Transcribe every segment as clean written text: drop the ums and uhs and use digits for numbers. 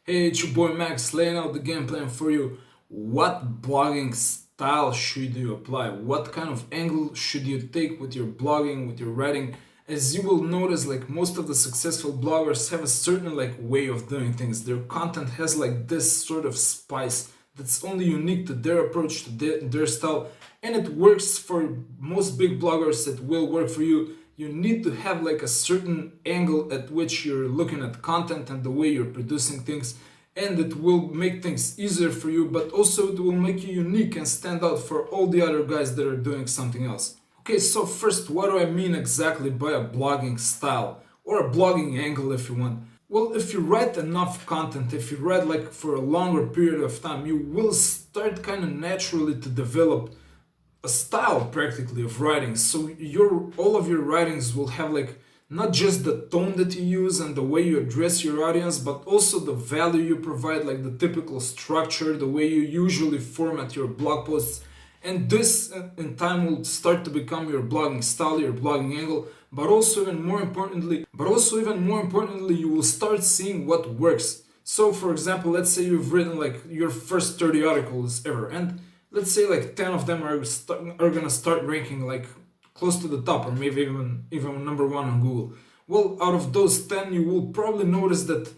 Hey, it's your boy Max laying out the game plan for you. What blogging style should you apply? What kind of angle should you take with your blogging, with your writing? As you will notice, like most of the successful bloggers have a certain way of doing things. Their content has like this sort of spice that's only unique to their approach, to their style, and it works for most big bloggers. It will work for you. You need to have like a certain angle at which you're looking at content and the way you're producing things, and it will make things easier for you, but also it will make you unique and stand out for all the other guys that are doing something else. Okay, so first, what do I mean exactly by a blogging style or a blogging angle if you want? Well, if you write enough content, if you write like for a longer period of time, you will start kind of naturally to develop a style practically of writing. So your all of your writings will have like not just the tone that you use and the way you address your audience, but also the value you provide, like the typical structure, the way you usually format your blog posts. And this in time will start to become your blogging style, your blogging angle. But also even more importantly, you will start seeing what works. So for example, let's say you've written like your first 30 articles ever, and let's say like 10 of them are gonna start ranking like close to the top, or maybe even number one on Google. Well, out of those 10, you will probably notice that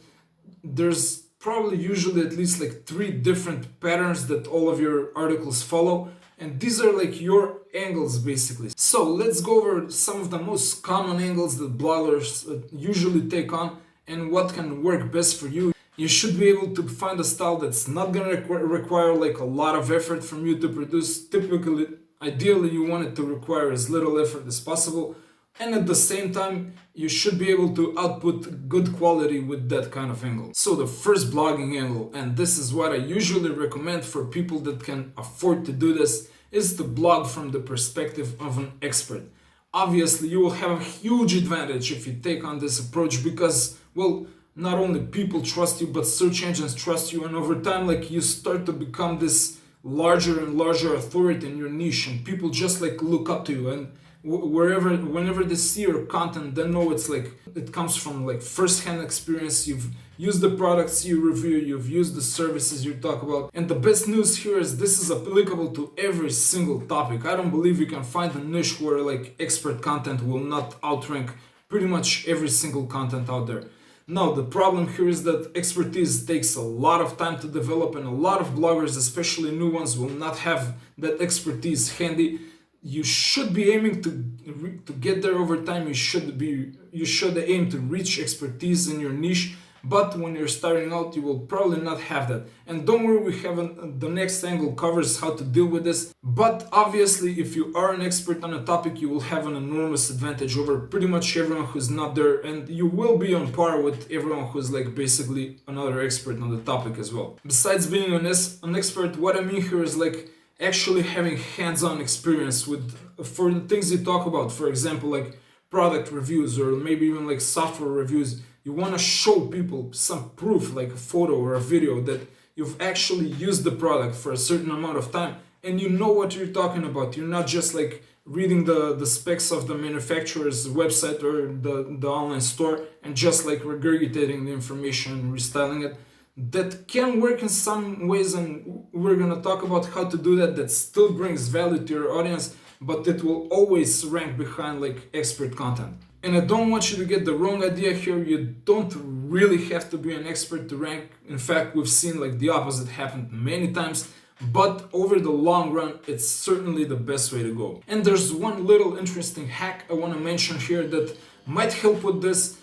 there's probably usually at least like three different patterns that all of your articles follow, and these are like your angles basically. So let's go over some of the most common angles that bloggers usually take on and what can work best for you. You should be able to find a style that's not gonna require like a lot of effort from you to produce. Typically, ideally, you want it to require as little effort as possible, and at the same time, you should be able to output good quality with that kind of angle. So the first blogging angle, and this is what I usually recommend for people that can afford to do this, is to blog from the perspective of an expert. Obviously, you will have a huge advantage if you take on this approach because, well, not only people trust you, but search engines trust you, and over time, like you start to become this larger and larger authority in your niche, and people just like look up to you, and whenever they see your content, they know it's like it comes from like first-hand experience. You've used the products you review, you've used the services you talk about, and the best news here is this is applicable to every single topic. I don't believe you can find a niche where like expert content will not outrank pretty much every single content out there. Now, the problem here is that expertise takes a lot of time to develop, and a lot of bloggers, especially new ones, will not have that expertise handy. You should be aiming to get there over time. You should aim to reach expertise in your niche, but when you're starting out, you will probably not have that. And don't worry, we have the next angle covers how to deal with this. But obviously, if you are an expert on a topic, you will have an enormous advantage over pretty much everyone who's not there, and you will be on par with everyone who's like basically another expert on the topic as well. Besides being an expert, what I mean here is like actually having hands-on experience with for the things you talk about. For example, like product reviews or maybe even like software reviews. You want to show people some proof, like a photo or a video, that you've actually used the product for a certain amount of time and you know what you're talking about. You're not just like reading the specs of the manufacturer's website or the online store and just like regurgitating the information and restyling it. That can work in some ways, and we're gonna talk about how to do that. That still brings value to your audience, but it will always rank behind like expert content. And I don't want you to get the wrong idea here. You don't really have to be an expert to rank. In fact, we've seen like the opposite happen many times. But over the long run, it's certainly the best way to go. And there's one little interesting hack I want to mention here that might help with this.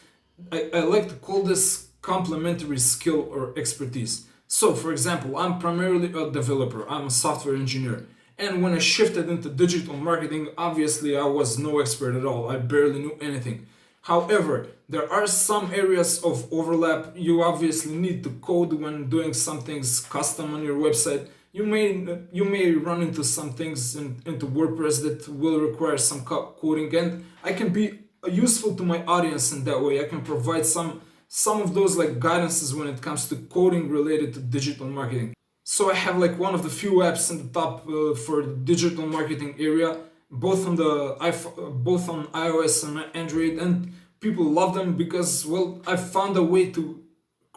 I like to call this complementary skill or expertise. So, for example, I'm primarily a developer. I'm a software engineer. And when I shifted into digital marketing, obviously I was no expert at all. I barely knew anything. However, there are some areas of overlap. You obviously need to code when doing some things custom on your website. You may run into some things into WordPress that will require some coding, and I can be useful to my audience in that way. I can provide some of those like guidances when it comes to coding related to digital marketing. So I have like one of the few apps in the top for the digital marketing area, both on iOS and Android, and people love them because, well, I found a way to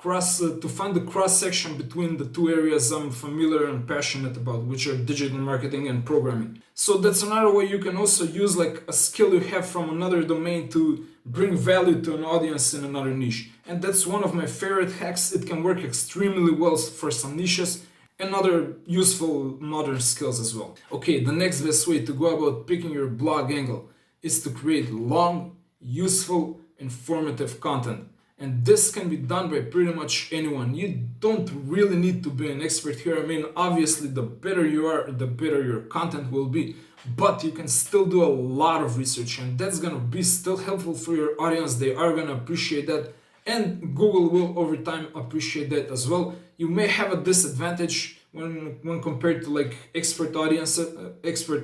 to find the cross section between the two areas I'm familiar and passionate about, which are digital marketing and programming. So that's another way you can also use like a skill you have from another domain to bring value to an audience in another niche. And that's one of my favorite hacks. It can work extremely well for some niches and other useful modern skills as well. Okay, the next best way to go about picking your blog angle is to create long, useful, informative content. And this can be done by pretty much anyone. You don't really need to be an expert here. I mean, obviously, the better you are, the better your content will be. But you can still do a lot of research, and that's gonna be still helpful for your audience. They are gonna appreciate that, and Google will over time appreciate that as well. You may have a disadvantage when compared to like expert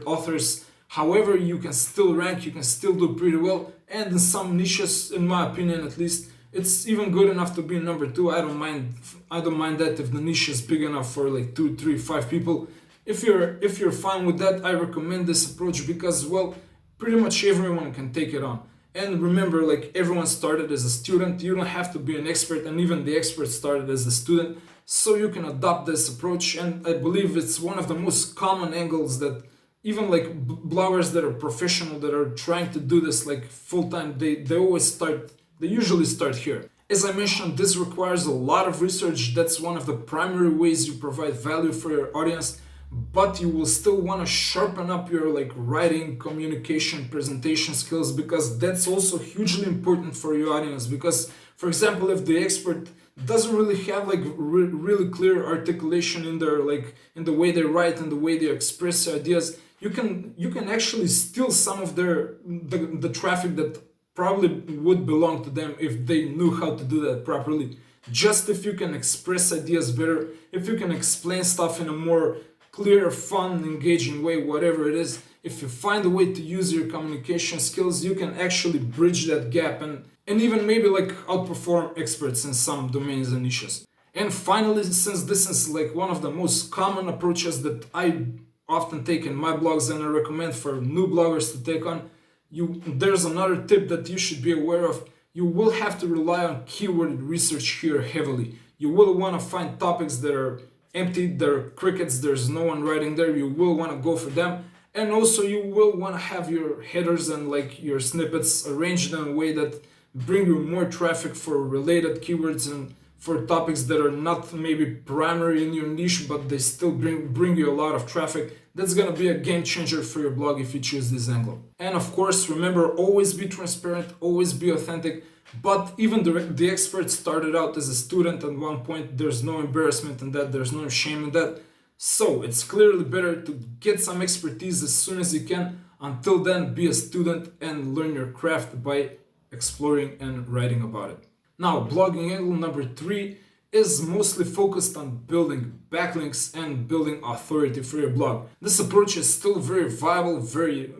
authors. However, you can still rank, you can still do pretty well, and in some niches, in my opinion at least, it's even good enough to be number two. I don't mind that if the niche is big enough for like 2, 3, 5 people. If you're fine with that, I recommend this approach because, well, pretty much everyone can take it on. And remember, like, everyone started as a student. You don't have to be an expert, and even the expert started as a student. So you can adopt this approach, and I believe it's one of the most common angles that even like bloggers that are professional, that are trying to do this like full-time, they usually start here. As I mentioned, this requires a lot of research. That's one of the primary ways you provide value for your audience, but you will still want to sharpen up your like writing, communication, presentation skills, because that's also hugely important for your audience. Because, for example, if the expert doesn't really have like really clear articulation in their like in the way they write and the way they express their ideas, you can actually steal some of the traffic that probably would belong to them if they knew how to do that properly. Just if you can express ideas better, if you can explain stuff in a more clear, fun, engaging way, whatever it is, if you find a way to use your communication skills, you can actually bridge that gap and even maybe like outperform experts in some domains and niches. And finally, since this is like one of the most common approaches that I often take in my blogs and I recommend for new bloggers to take on, there's another tip that you should be aware of. You will have to rely on keyword research here heavily. You will want to find topics that are empty, there are crickets, there's no one writing there. You will want to go for them. And also you will want to have your headers and like your snippets arranged in a way that bring you more traffic for related keywords and for topics that are not maybe primary in your niche, but they still bring you a lot of traffic. That's gonna be a game changer for your blog if you choose this angle. And of course, remember, always be transparent, always be authentic. But even the expert started out as a student at one point. There's no embarrassment in that, there's no shame in that. So it's clearly better to get some expertise as soon as you can. Until then, be a student and learn your craft by exploring and writing about it. Now, blogging angle number 3 is mostly focused on building backlinks and building authority for your blog. This approach is still very viable, very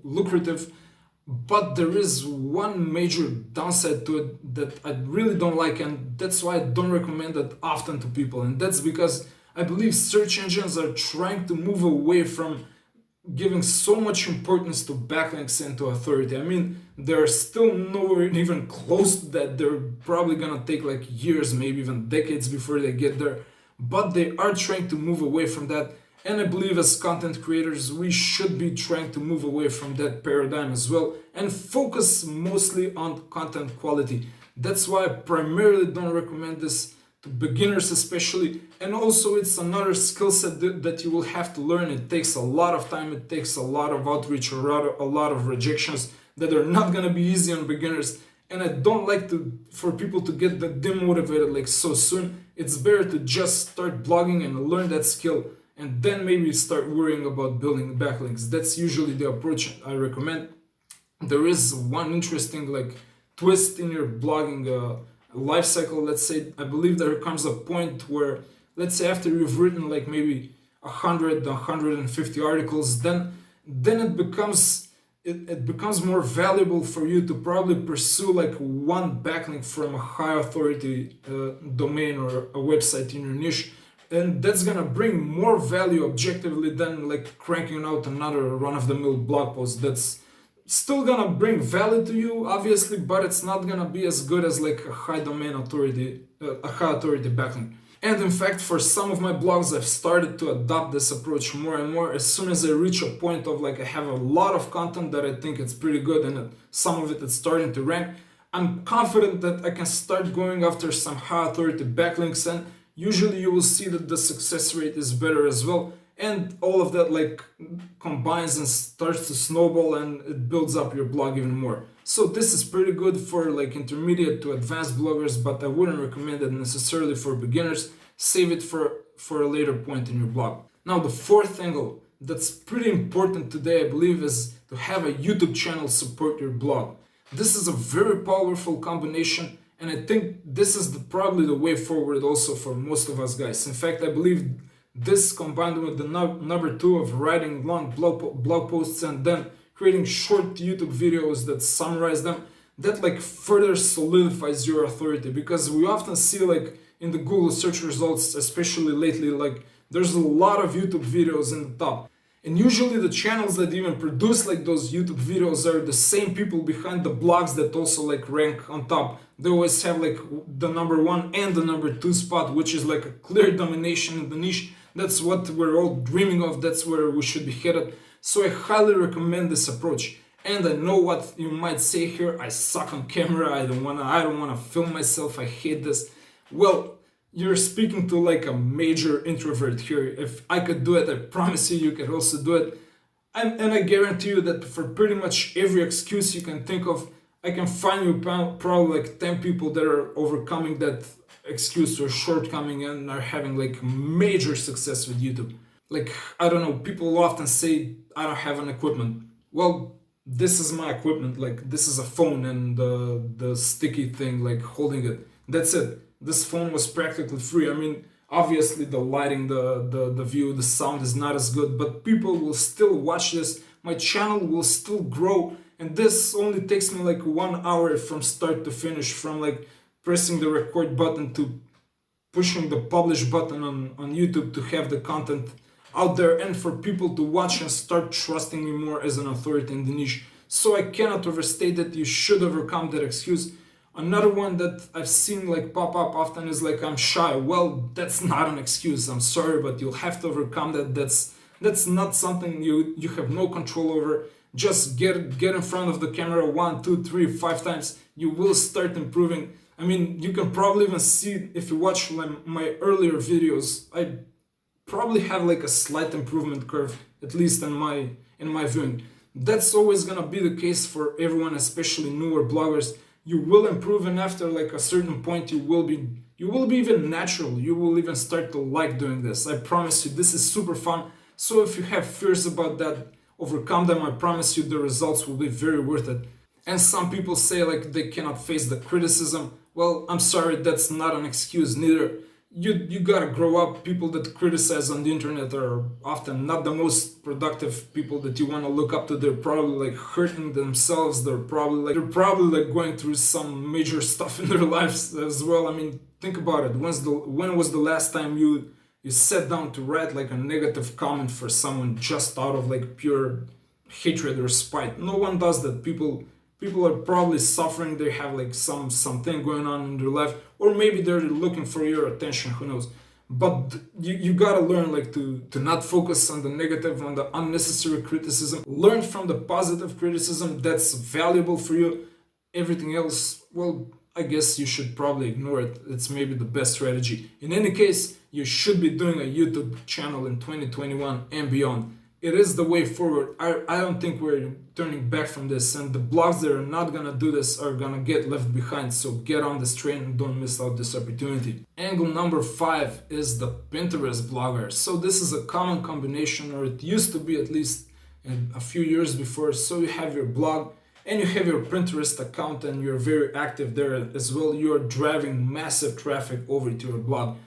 lucrative, but there is one major downside to it that I really don't like, and that's why I don't recommend it often to people. And that's because I believe search engines are trying to move away from giving so much importance to backlinks and to authority. I mean, they're still nowhere even close to that. They're probably gonna take like years, maybe even decades before they get there. But they are trying to move away from that. And I believe as content creators, we should be trying to move away from that paradigm as well and focus mostly on content quality. That's why I primarily don't recommend this to beginners especially. And also it's another skill set that you will have to learn. It takes a lot of time, it takes a lot of outreach, or rather a lot of rejections that are not gonna be easy on beginners. And I don't like for people to get demotivated like so soon. It's better to just start blogging and learn that skill, and then maybe start worrying about building backlinks. That's usually the approach I recommend. There is one interesting like twist in your blogging life cycle. Let's say, I believe there comes a point where, let's say after you've written like maybe 150 articles, then it becomes more valuable for you to probably pursue like one backlink from a high authority domain or a website in your niche. And that's gonna bring more value objectively than like cranking out another run-of-the-mill blog post. still gonna bring value to you, obviously, but it's not gonna be as good as like a high domain authority, a high authority backlink. And in fact, for some of my blogs, I've started to adopt this approach more and more. As soon as I reach a point of like I have a lot of content that I think it's pretty good and some of it is starting to rank, I'm confident that I can start going after some high authority backlinks, and usually you will see that the success rate is better as well. And all of that like combines and starts to snowball, and it builds up your blog even more. So this is pretty good for like intermediate to advanced bloggers, but I wouldn't recommend it necessarily for beginners. Save it for a later point in your blog. Now the fourth angle that's pretty important today, I believe, is to have a YouTube channel support your blog. This is a very powerful combination, and I think this is probably the way forward also for most of us guys. In fact, I believe this combined with the number two of writing long blog posts and then creating short YouTube videos that summarize them, that like further solidifies your authority. Because we often see like in the Google search results, especially lately, like there's a lot of YouTube videos in the top. And usually the channels that even produce like those YouTube videos are the same people behind the blogs that also like rank on top. They always have like the number one and the number two spot, which is like a clear domination in the niche. That's what we're all dreaming of. That's where we should be headed. So I highly recommend this approach. And I know what you might say here. I suck on camera. I don't wanna film myself. I hate this. Well, you're speaking to like a major introvert here. If I could do it, I promise you could also do it. And I guarantee you that for pretty much every excuse you can think of, I can find you probably like 10 people that are overcoming that excuse or shortcoming and are having like major success with YouTube. Like, I don't know, people often say I don't have an equipment. Well, this is my equipment. Like, this is a phone and the sticky thing like holding it. That's it. This phone was practically free. I mean, obviously the lighting, the view, the sound is not as good, but people will still watch this. My channel will still grow, and this only takes me like 1 hour from start to finish, from like pressing the record button to pushing the publish button on YouTube to have the content out there and for people to watch and start trusting me more as an authority in the niche. So I cannot overstate that. You should overcome that excuse. Another one that I've seen like pop up often is like, I'm shy. Well, that's not an excuse. I'm sorry, but you'll have to overcome that. That's not something you have no control over. Just get in front of the camera 1, 2, 3, 5 times. You will start improving. I mean, you can probably even see if you watch my earlier videos, I probably have like a slight improvement curve, at least in my viewing. That's always gonna be the case for everyone, especially newer bloggers. You will improve, and after like a certain point you will be even natural. You will even start to like doing this. I promise you, this is super fun. So if you have fears about that, overcome them. I promise you the results will be very worth it. And some people say like they cannot face the criticism. Well, I'm sorry, that's not an excuse neither. You gotta grow up. People that criticize on the internet are often not the most productive people that you want to look up to. They're probably like hurting themselves. They're probably like going through some major stuff in their lives as well. I mean, think about it. When was the last time you sat down to write like a negative comment for someone just out of like pure hatred or spite? No one does that. People are probably suffering. They have like something going on in their life, or maybe they're looking for your attention, who knows. But you gotta learn like to not focus on the negative, on the unnecessary criticism. Learn from the positive criticism. That's valuable for you. Everything else, well, I guess you should probably ignore it. It's maybe the best strategy. In any case, you should be doing a YouTube channel in 2021 and beyond. It is the way forward. I don't think we're turning back from this, and the blogs that are not gonna do this are gonna get left behind. So get on this train and don't miss out this opportunity. Angle number 5 is the Pinterest blogger. So this is a common combination, or it used to be at least a few years before. So you have your blog and you have your Pinterest account, and you're very active there as well. You're driving massive traffic over to your blog.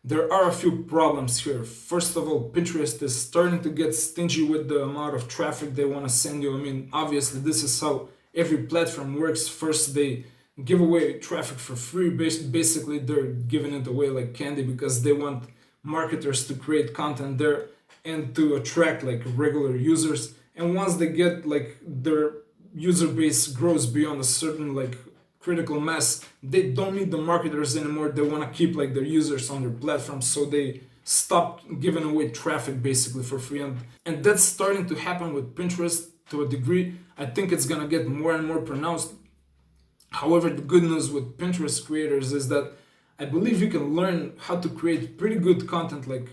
There are a few problems here. First of all, Pinterest is starting to get stingy with the amount of traffic they want to send you. I mean, obviously, this is how every platform works. First, they give away traffic for free. Basically, they're giving it away like candy because they want marketers to create content there and to attract like regular users. And once they get like user base grows beyond a certain like critical mass, they don't need the marketers anymore. They want to keep like their users on their platform, so they stop giving away traffic basically for free. And that's starting to happen with Pinterest to a degree. I think it's gonna get more and more pronounced. However, the good news with Pinterest creators is that I believe you can learn how to create pretty good content, like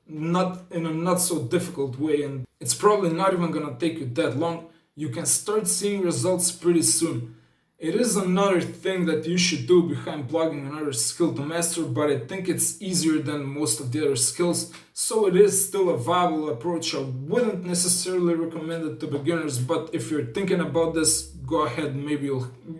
not in a not so difficult way, and it's probably not even gonna take you that long. You can start seeing results pretty soon. It is another thing that you should do behind blogging, another skill to master, but I think it's easier than most of the other skills, so it is still a viable approach. I wouldn't necessarily recommend it to beginners, but if you're thinking about this, go ahead, maybe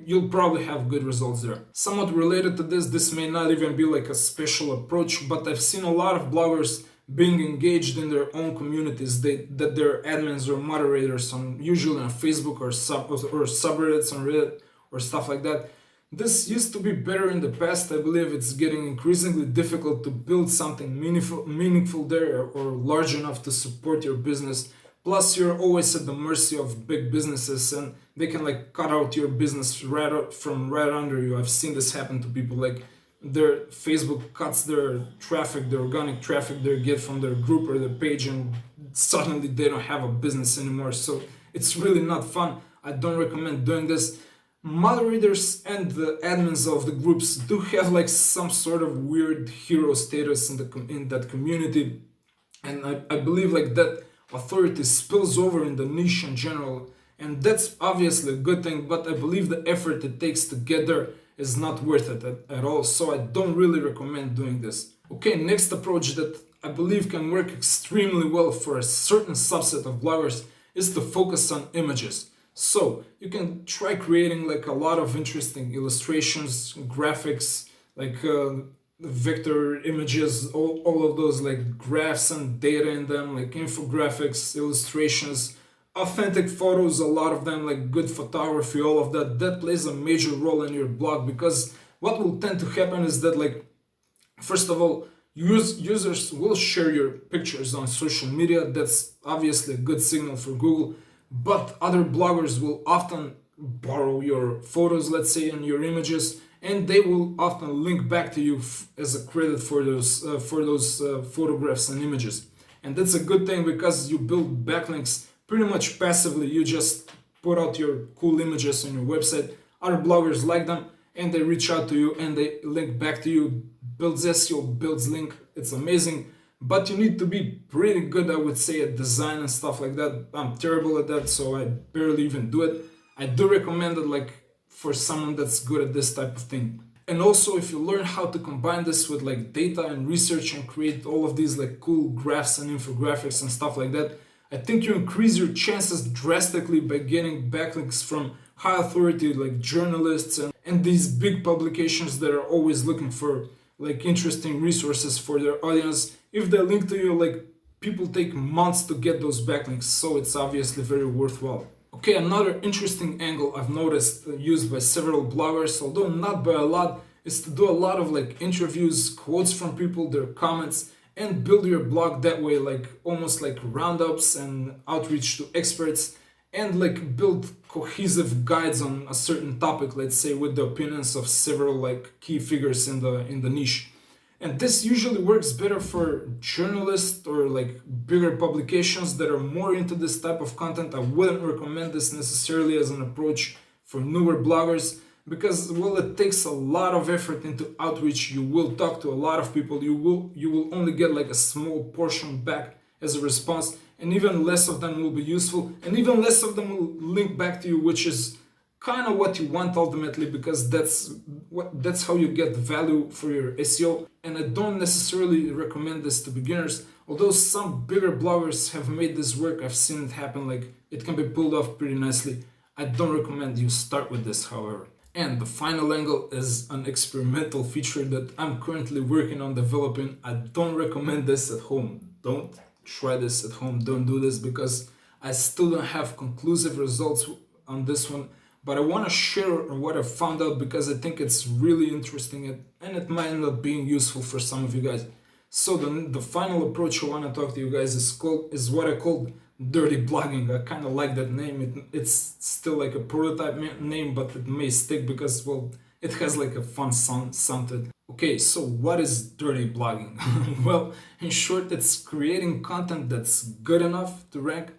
you'll probably have good results there. Somewhat related to this may not even be like a special approach, but I've seen a lot of bloggers being engaged in their own communities, that they're admins or moderators on, usually on Facebook or subreddits on Reddit or stuff like that. This used to be better in the past. I believe it's getting increasingly difficult to build something meaningful there or large enough to support your business. Plus, you're always at the mercy of big businesses, and they can like cut out your business from right under you. I've seen this happen to people. Like their Facebook cuts their traffic, the organic traffic they get from their group or their page, and suddenly they don't have a business anymore. So it's really not fun. I don't recommend doing this. Moderators and the admins of the groups do have like some sort of weird hero status in that community, and I believe like that authority spills over in the niche in general, and that's obviously a good thing, but I believe the effort it takes to get there is not worth it at all, so I don't really recommend doing this. Okay, next approach that I believe can work extremely well for a certain subset of bloggers is to focus on images. So you can try creating like a lot of interesting illustrations, graphics, like vector images, all of those like graphs and data in them, like infographics, illustrations, authentic photos, a lot of them, like good photography, all of that plays a major role in your blog, because what will tend to happen is that, like, first of all, users will share your pictures on social media. That's obviously a good signal for Google, but other bloggers will often borrow your photos, let's say, and your images, and they will often link back to you as a credit for those photographs and images. And that's a good thing, because you build backlinks pretty much passively. You just put out your cool images on your website, other bloggers like them, and they reach out to you and they link back to you. Builds SEO, builds link, it's amazing. But you need to be pretty good, I would say, at design and stuff like that. I'm terrible at that, so I barely even do it. I do recommend it, like, for someone that's good at this type of thing. And also, if you learn how to combine this with like data and research and create all of these like cool graphs and infographics and stuff like that, I think you increase your chances drastically by getting backlinks from high authority like journalists and these big publications that are always looking for like interesting resources for their audience. If they link to you, like, people take months to get those backlinks, so it's obviously very worthwhile. Okay, another interesting angle I've noticed used by several bloggers, although not by a lot, is to do a lot of like interviews, quotes from people, their comments, and build your blog that way, like almost like roundups and outreach to experts, and like build cohesive guides on a certain topic, let's say, with the opinions of several like key figures in the niche. And this usually works better for journalists or like bigger publications that are more into this type of content. I wouldn't recommend this necessarily as an approach for newer bloggers, because, well, it takes a lot of effort into outreach. You will talk to a lot of people. You will only get like a small portion back as a response, and even less of them will be useful, and even less of them will link back to you, which is kind of what you want ultimately, because that's how you get value for your SEO. And I don't necessarily recommend this to beginners, although some bigger bloggers have made this work. I've seen it happen, like it can be pulled off pretty nicely. I don't recommend you start with this, however. And the final angle is an experimental feature that I'm currently working on developing. I don't recommend this at home. Don't try this at home. Don't do this, because I still don't have conclusive results on this one. But I want to share what I found out, because I think it's really interesting and it might end up being useful for some of you guys. So the final approach I want to talk to you guys is what I called Dirty blogging. I kind of like that name. It's still like a prototype name, but it may stick because, well, it has like a fun sound to it. Okay, so what is dirty blogging? Well, in short, it's creating content that's good enough to rank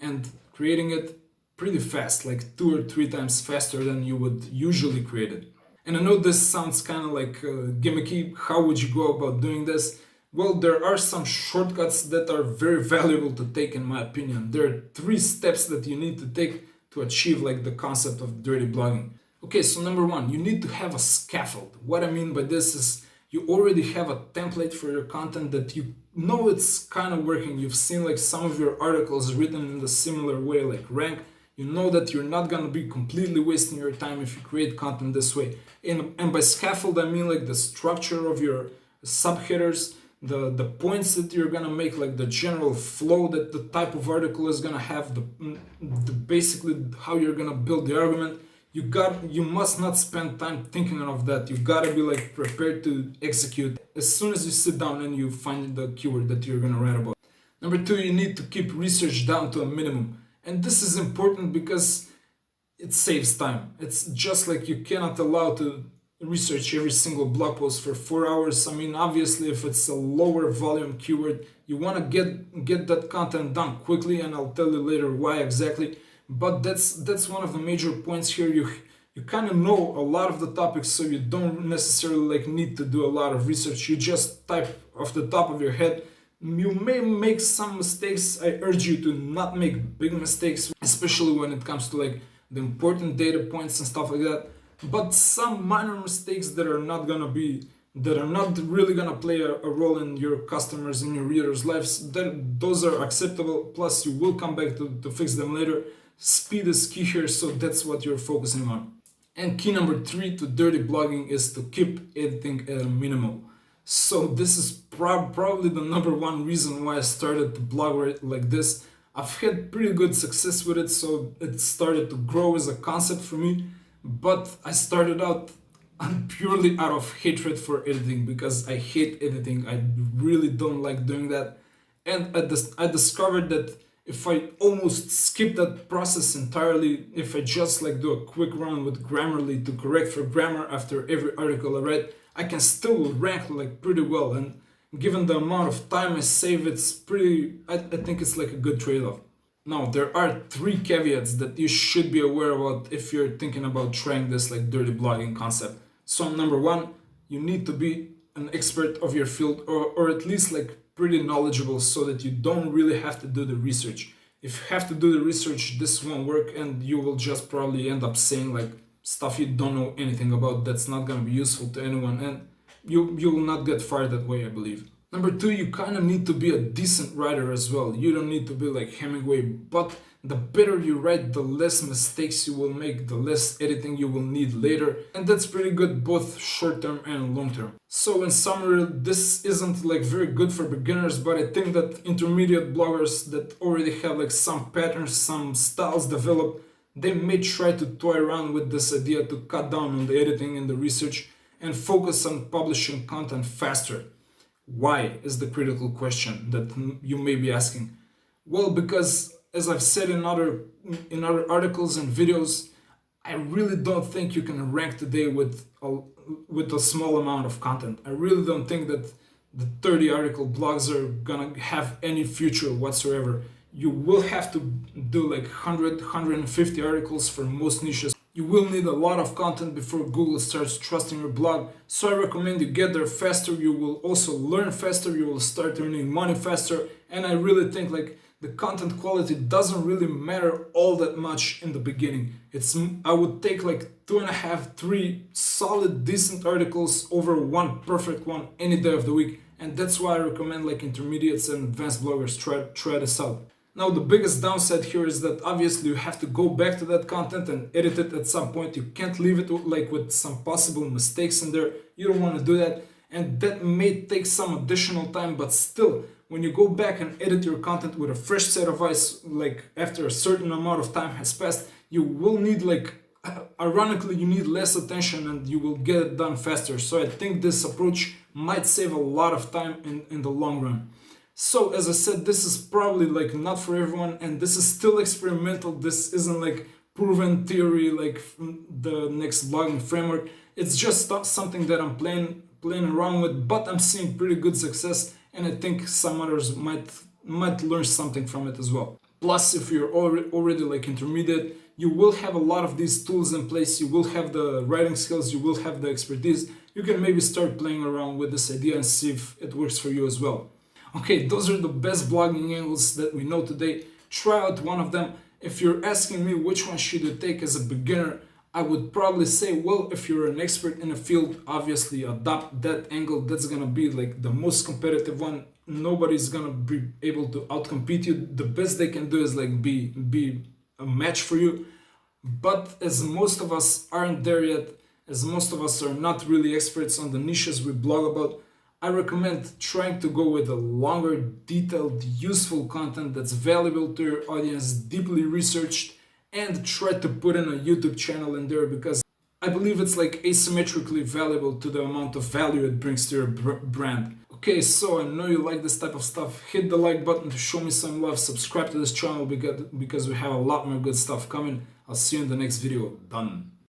and creating it pretty fast, like 2 or 3 times faster than you would usually create it. And I know this sounds kind of like gimmicky. How would you go about doing this? Well, there are some shortcuts that are very valuable to take, in my opinion. There are 3 steps that you need to take to achieve like the concept of dirty blogging. Okay, so number 1, you need to have a scaffold. What I mean by this is you already have a template for your content that you know it's kind of working. You've seen like some of your articles written in the similar way, like rank. You know that you're not gonna be completely wasting your time if you create content this way. And by scaffold, I mean like the structure of your subheaders, the points that you're gonna make, like the general flow that the type of article is gonna have, the basically how you're gonna build the argument. You must not spend time thinking of that. You gotta be like prepared to execute as soon as you sit down and you find the keyword that you're gonna write about. Number 2, you need to keep research down to a minimum. And this is important because it saves time. It's just like you cannot allow to research every single blog post for 4 hours. I mean, obviously, if it's a lower volume keyword, you want to get that content done quickly, and I'll tell you later why exactly. But that's one of the major points here. You kind of know a lot of the topics, so you don't necessarily like need to do a lot of research. You just type off the top of your head. You may make some mistakes. I urge you to not make big mistakes, especially when it comes to like the important data points and stuff like that. But some minor mistakes that are not really gonna play a role in your customers, in your readers' lives, those are acceptable. Plus, you will come back to fix them later. Speed is key here, so that's what you're focusing on. And key number 3 to dirty blogging is to keep editing at a minimum. So this is probably the number 1 reason why I started to blog like this. I've had pretty good success with it, so it started to grow as a concept for me. But I started out purely out of hatred for editing, because I hate editing. I really don't like doing that. And I discovered that if I almost skip that process entirely, if I just like do a quick run with Grammarly to correct for grammar after every article I read, I can still rank like pretty well. And given the amount of time I save, I think it's like a good trade-off. Now, there are 3 caveats that you should be aware about if you're thinking about trying this like dirty blogging concept. So number 1, you need to be an expert of your field, or at least like pretty knowledgeable, so that you don't really have to do the research. If you have to do the research, this won't work, and you will just probably end up saying like stuff you don't know anything about that's not going to be useful to anyone, and you will not get fired that way, I believe. Number 2, you kind of need to be a decent writer as well. You don't need to be like Hemingway, but the better you write, the less mistakes you will make, the less editing you will need later. And that's pretty good, both short-term and long-term. So in summary, this isn't like very good for beginners, but I think that intermediate bloggers that already have like some patterns, some styles developed, they may try to toy around with this idea to cut down on the editing and the research and focus on publishing content faster. Why is the critical question that you may be asking? Well, because as I've said in other articles and videos, I really don't think you can rank today with a small amount of content. I really don't think that the 30 article blogs are gonna have any future whatsoever. You will have to do like 100, 150 articles for most niches. You will need a lot of content before Google starts trusting your blog. So I recommend you get there faster. You will also learn faster. You will start earning money faster. And I really think like the content quality doesn't really matter all that much in the beginning. I would take like 2.5, 3 solid, decent articles over 1 perfect one any day of the week. And that's why I recommend like intermediates and advanced bloggers try this out. Now, the biggest downside here is that obviously you have to go back to that content and edit it at some point. You can't leave it like with some possible mistakes in there. You don't want to do that. And that may take some additional time, but still, when you go back and edit your content with a fresh set of eyes, like after a certain amount of time has passed, you will need like, ironically, you need less attention and you will get it done faster. So I think this approach might save a lot of time in the long run. So as I said, this is probably like not for everyone, and this is still experimental. This isn't like proven theory like the next blogging framework. It's just something that I'm playing around with, but I'm seeing pretty good success, and I think some others might learn something from it as well. Plus, if you're already like intermediate, you will have a lot of these tools in place. You will have the writing skills, you will have the expertise. You can maybe start playing around with this idea and see if it works for you as well. Okay, those are the best blogging angles that we know today. Try out one of them. If you're asking me which one should you take as a beginner, I would probably say, well, if you're an expert in a field, obviously adopt that angle. That's gonna be like the most competitive one. Nobody's gonna be able to outcompete you. The best they can do is like be a match for you. But as most of us aren't there yet, as most of us are not really experts on the niches we blog about, I recommend trying to go with a longer, detailed, useful content that's valuable to your audience, deeply researched, and try to put in a YouTube channel in there, because I believe it's like asymmetrically valuable to the amount of value it brings to your brand. Okay, so I know you like this type of stuff. Hit the like button to show me some love. Subscribe to this channel because we have a lot more good stuff coming. I'll see you in the next video. Done.